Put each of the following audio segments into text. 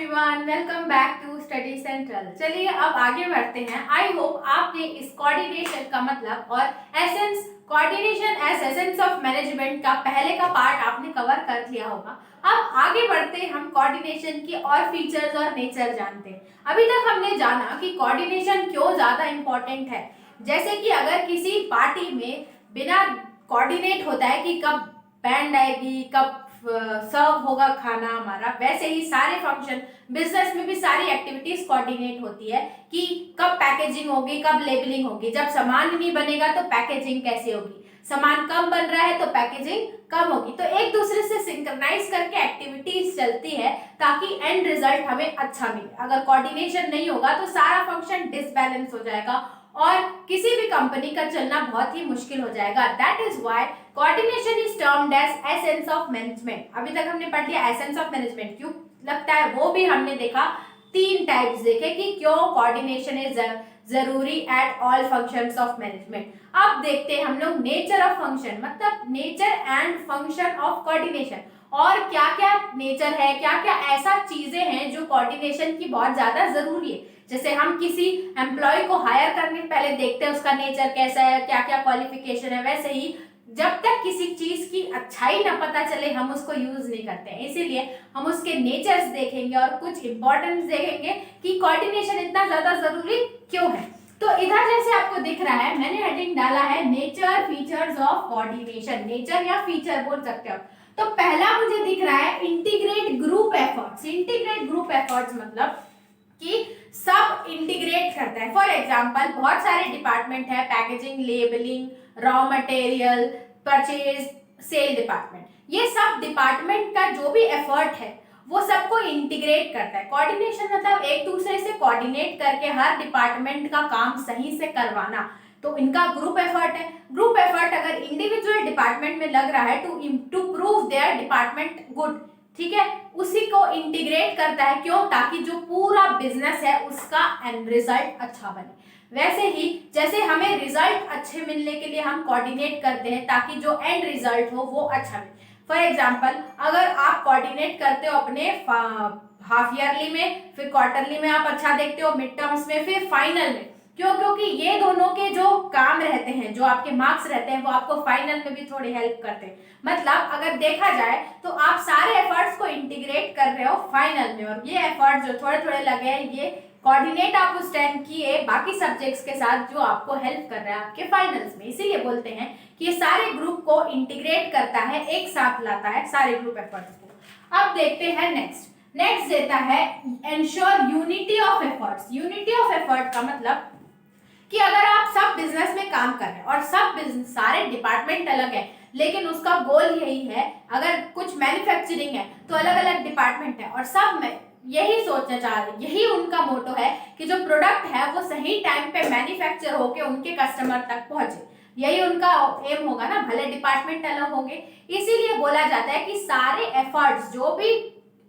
Everyone, welcome back to Study Central. चलिए अब आगे बढ़ते हैं। आई होप आपने इस कोऑर्डिनेशन का मतलब और essence coordination as essence of management का पहले का पार्ट आपने कवर कर लिया होगा। अब आगे बढ़ते हैं, हम कोऑर्डिनेशन की और फीचर्स और नेचर जानते हैं। अभी तक हमने जाना कि कोऑर्डिनेशन क्यों ज्यादा इंपॉर्टेंट है। जैसे कि अगर किसी पार्टी में बिना कोऑर्डिनेट होता है कि कब बैंड आएगी, कब सर्व होगा खाना हमारा, वैसे ही सारे फंक्शन बिजनेस में भी सारी एक्टिविटीज कोऑर्डिनेट होती है कि कब पैकेजिंग होगी, कब लेबलिंग होगी। जब सामान ही नहीं बनेगा तो पैकेजिंग कैसे होगी, सामान कम बन रहा है तो पैकेजिंग कम होगी। तो एक दूसरे से सिंक्रनाइज करके एक्टिविटीज चलती है ताकि एंड रिजल्ट हमें अच्छा मिले। अगर कोऑर्डिनेशन नहीं होगा तो सारा फंक्शन डिसबैलेंस हो जाएगा और किसी भी कंपनी का चलना बहुत ही मुश्किल हो जाएगा। That is why coordination is termed as essence of management. अभी तक हमने पढ़ लिया एसेंस ऑफ मैनेजमेंट क्यों लगता है, वो भी हमने देखा। तीन टाइप्स देखे कि क्यों कोऑर्डिनेशन इज जरूरी at all functions of management. अब देखते हैं हम लोग नेचर ऑफ फंक्शन, मतलब nature and function of coordination, और क्या क्या नेचर है, क्या क्या ऐसा चीजें हैं जो कोऑर्डिनेशन की बहुत ज्यादा जरूरी है। जैसे हम किसी एम्प्लॉय को हायर करने से पहले देखते हैं उसका नेचर कैसा है, क्या क्या क्वालिफिकेशन है, वैसे ही जब तक किसी चीज की अच्छाई ना पता चले हम उसको यूज नहीं करते हैं। इसीलिए हम उसके नेचर्स देखेंगे और कुछ इंपॉर्टेंस देखेंगे कि कोऑर्डिनेशन इतना ज्यादा जरूरी क्यों है। तो इधर जैसे आपको दिख रहा है, मैंने हेडिंग डाला है nature features of coordination. Nature या फीचर बोल सकते हो। तो पहला मुझे दिख रहा है integrate group efforts. Integrate group efforts मतलब कि सब इंटीग्रेट करता है। फॉर एग्जांपल बहुत सारे डिपार्टमेंट है, packaging, labelling, raw material, purchase, sale department. ये सब डिपार्टमेंट का जो भी एफर्ट है वो सबको इंटीग्रेट करता है। कोऑर्डिनेशन मतलब एक दूसरे से कोऑर्डिनेट करके हर डिपार्टमेंट का काम सही से करवाना, तो इनका ग्रुप एफर्ट है। ग्रुप एफर्ट अगर इंडिविजुअल डिपार्टमेंट में लग रहा है to prove their department good, ठीक है, उसी को इंटीग्रेट करता है। क्यों? ताकि जो पूरा बिजनेस है उसका एंड रिजल्ट अच्छा बने। वैसे ही जैसे हमें रिजल्ट अच्छे मिलने के लिए हम कोऑर्डिनेट करते हैं ताकि जो एंड रिजल्ट हो वो अच्छा मिले। फॉर एग्जांपल अगर आप कोऑर्डिनेट करते हो अपने हाफ ईयरली में, फिर क्वार्टरली में आप अच्छा देखते हो, मिड टर्म्स में, फिर फाइनल में। क्यों? क्योंकि ये दोनों के जो काम रहते हैं, जो आपके मार्क्स रहते हैं, वो आपको फाइनल में भी थोड़ी हेल्प करते हैं। मतलब अगर देखा जाए तो आप सारे एफर्ट्स को इंटीग्रेट कर रहे हो फाइनल में, और ये एफर्ट जो थोड़े थोड़े लगे हैं ये कोऑर्डिनेट आप उस टाइम किए बाकी सब्जेक्ट्स के साथ जो आपको हेल्प कर रहा है आपके फाइनल्स में। इसीलिए बोलते हैं कि ये सारे ग्रुप को इंटीग्रेट करता है, एक साथ लाता है सारे ग्रुप एफर्ट्स को। अब देखते हैं नेक्स्ट देता है ensure unity of efforts. Unity of effort का मतलब कि अगर आप सब बिजनेस में काम कर रहे हैं और सब सारे डिपार्टमेंट अलग है, लेकिन उसका गोल यही है, अगर कुछ मैन्युफैक्चरिंग है तो अलग अलग डिपार्टमेंट है और सब में यही सोचना चाह रहे हैं, यही उनका मोटो है कि जो प्रोडक्ट है वो सही टाइम पे मैन्युफैक्चर होके उनके कस्टमर तक पहुंचे। यही उनका एम होगा ना, भले डिपार्टमेंट अलग होंगे। इसीलिए बोला जाता है कि सारे एफर्ट्स, जो भी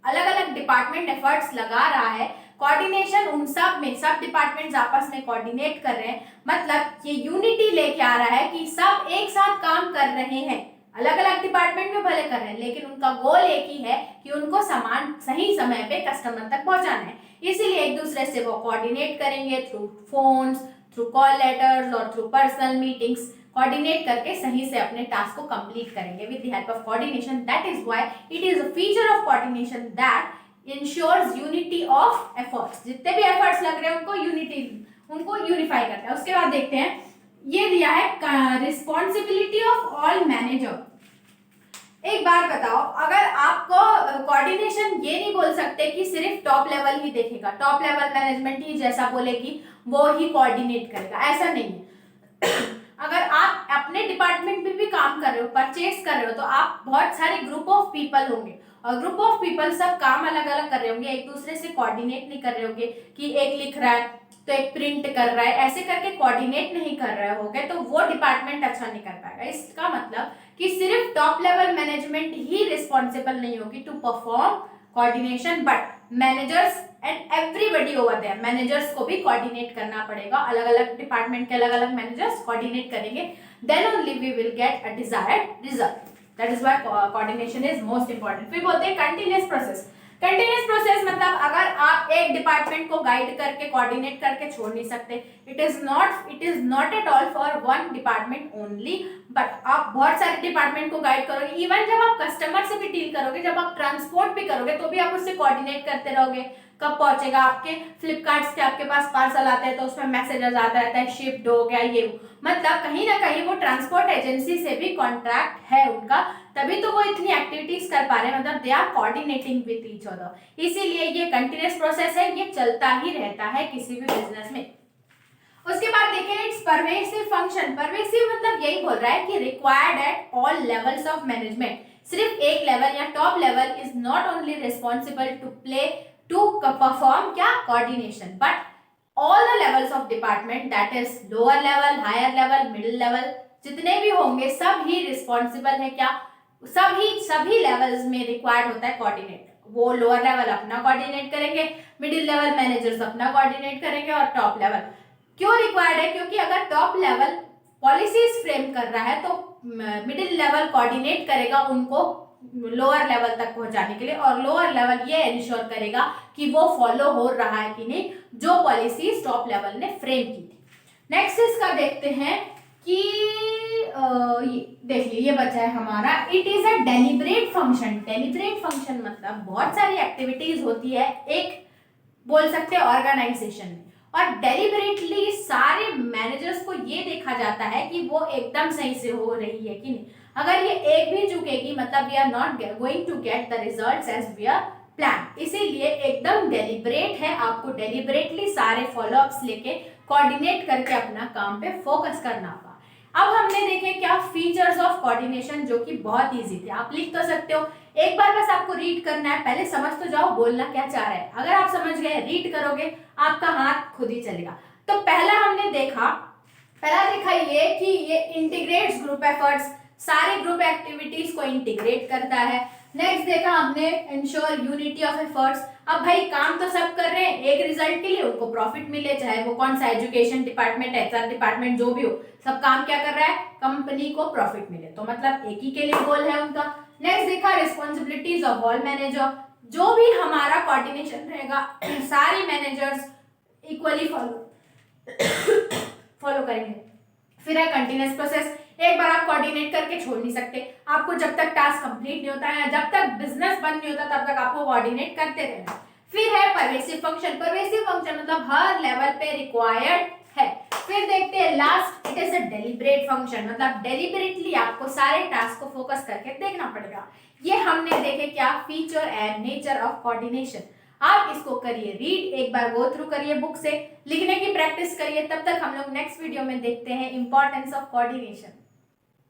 अलग अलग डिपार्टमेंट एफर्ट्स लगा रहा है, कोऑर्डिनेशन उन सब में, सब डिपार्टमेंट्स आपस में कोऑर्डिनेट कर रहे हैं, मतलब ये यूनिटी लेके आ रहा है कि सब एक साथ काम कर रहे हैं। अलग अलग डिपार्टमेंट में भले कर रहे हैं लेकिन उनका गोल एक ही है कि उनको सामान सही समय पे कस्टमर तक पहुंचाना है। इसीलिए एक दूसरे से वो कोऑर्डिनेट करेंगे through phones, through call letters और थ्रू पर्सनल मीटिंग्स। कोऑर्डिनेट करके सही से अपने टास्क को कंप्लीट करेंगे with the help of coordination. That is why it is a feature of coordination that ensures unity of efforts. जितने भी एफर्ट्स लग रहे हैं उनको यूनिफाई करता है। उसके बाद देखते हैं, ये दिया है रिस्पॉन्सिबिलिटी ऑफ ऑल मैनेजर। एक बात बताओ, अगर आपको कोऑर्डिनेशन ये नहीं बोल सकते कि सिर्फ टॉप लेवल ही देखेगा, टॉप लेवल मैनेजमेंट ही जैसा बोलेगी वो ही कोऑर्डिनेट करेगा, ऐसा नहीं है। अगर आप अपने डिपार्टमेंट में भी काम कर रहे हो, परचेस कर रहे हो, तो आप बहुत सारे ग्रुप ऑफ पीपल होंगे और ग्रुप ऑफ पीपल सब काम अलग अलग कर रहे होंगे, एक दूसरे से कोऑर्डिनेट नहीं कर रहे होंगे कि एक लिख रहा है तो एक प्रिंट कर रहा है, ऐसे करके कोऑर्डिनेट नहीं कर रहे होंगे तो वो डिपार्टमेंट अच्छा नहीं कर पाएगा। इसका मतलब कि सिर्फ टॉप लेवल मैनेजमेंट ही रिस्पॉन्सिबल नहीं होगी to perform coordination, but managers and everybody over there, managers को भी कोऑर्डिनेट करना पड़ेगा। अलग अलग डिपार्टमेंट के अलग अलग मैनेजर्स कोऑर्डिनेट करेंगे, then only we will get a desired result. That is why coordination is most important. फिर बोलते हैं कंटिन्यूअस प्रोसेस। कंटिन्यूस प्रोसेस मतलब अगर आप एक डिपार्टमेंट को गाइड करके कोऑर्डिनेट करके छोड़ नहीं सकते, it is not at all for one department only, but आप बहुत सारे डिपार्टमेंट को गाइड करोगे। इवन जब आप कस्टमर से भी डील करोगे, जब आप ट्रांसपोर्ट भी करोगे, तो भी आप उससे कोऑर्डिनेट करते रहोगे। कब पहुंचेगा आपके फ्लिपकार्ट से आपके पास पार्सल आते हैं तो उसमें मैसेजेस आता रहता है शिफ्ट हो गया ये, मतलब कहीं ना कहीं वो ट्रांसपोर्ट एजेंसी से भी कॉन्ट्रैक्ट है उनका, तभी तो वो इतनी एक्टिविटीज कर पा रहे हैं, मतलब they are coordinating with each other. इसीलिए ये कंटिन्यूअस प्रोसेस है, ये चलता ही रहता है किसी भी बिजनेस में। उसके बाद देखें इट्स परवेसिव फंक्शन। परवेसिव मतलब यही बोल रहा है कि required at all levels of management. सिर्फ एक लेवल या top level is not only responsible to perform क्या coordination, but all the levels of department, that is lower level, higher level, middle level, जितने भी होंगे सब ही रिस्पॉन्सिबल है क्या, सभी लेवल्स में रिक्वायर्ड होता है कोऑर्डिनेट। वो लोअर लेवल अपना कोऑर्डिनेट करेंगे, मिडिल लेवल मैनेजर्स अपना कोऑर्डिनेट करेंगे, और टॉप लेवल क्यों रिक्वायर्ड है, क्योंकि अगर टॉप लेवल पॉलिसीज फ्रेम कर रहा है तो मिडिल लेवल कोऑर्डिनेट करेगा उनको लोअर लेवल तक पहुंचाने के लिए, और लोअर लेवल ये इंश्योर करेगा कि वो फॉलो हो रहा है कि नहीं जो पॉलिसीज टॉप लेवल ने फ्रेम की थी। नेक्स्ट इसका देखते हैं कि देख लीजिए ये बचा है हमारा, it is a deliberate function. Deliberate function मतलब बहुत सारी एक्टिविटीज होती है एक बोल सकते हैं ऑर्गेनाइजेशन में, और डेलिबरेटली सारे मैनेजर्स को ये देखा जाता है कि वो एकदम सही से हो रही है कि नहीं। अगर ये एक भी चुकेगी मतलब we are not going to get the results as we are plan. इसीलिए एकदम डेलिब्रेट है, आपको डेलिब्रेटली सारे फॉलोअप्स लेके कोऑर्डिनेट करके अपना काम पे फोकस करना होगा। अब हमने देखे क्या फीचर्स ऑफ कोऑर्डिनेशन, जो कि बहुत इजी थे, आप लिख तो सकते हो, एक बार बस आपको रीड करना है, पहले समझ तो जाओ बोलना क्या चाह रहा है। अगर आप समझ गए रीड करोगे आपका हाथ खुद ही चलेगा। तो पहला देखा ये कि ये इंटीग्रेट्स ग्रुप एफर्ट्स, सारे ग्रुप एक्टिविटीज को इंटीग्रेट करता है। नेक्स्ट देखा हमने इंश्योर यूनिटी ऑफ एफर्ट्स। अब भाई काम तो सब कर रहे हैं एक रिजल्ट के लिए, उनको प्रॉफिट मिले, चाहे वो कौन सा एजुकेशन डिपार्टमेंट, एचआर डिपार्टमेंट जो भी हो, सब काम क्या कर रहा है, कंपनी को प्रॉफिट मिले, तो मतलब एक ही के लिए गोल है उनका। नेक्स्ट देखा रिस्पॉन्सिबिलिटीज ऑफ ऑल मैनेजर, जो भी हमारा कोऑर्डिनेशन रहेगा सारे मैनेजर्स इक्वली फॉलो करेंगे। फिर है कंटिन्यूअस प्रोसेस, एक बार आप कोऑर्डिनेट करके छोड़ नहीं सकते, आपको जब तक टास्क कंप्लीट नहीं होता है, जब तक बिजनेस बंद नहीं होता तब तक आपको कोऑर्डिनेट करते रहना। फिर है परवेसिव फंक्शन। परवेसिव फंक्शन मतलब हर लेवल पे रिक्वायर्ड है। फिर देखते हैं last, it is a deliberate function, मतलब डेलिबरेटली आपको सारे टास्क को फोकस करके देखना पड़ेगा। ये हमने देखे क्या feature and nature of coordination. आप इसको करिए रीड, एक बार गो थ्रू करिए बुक से, लिखने की प्रैक्टिस करिए। तब तक हम लोग नेक्स्ट वीडियो में देखते हैं इंपॉर्टेंस ऑफ कोऑर्डिनेशन।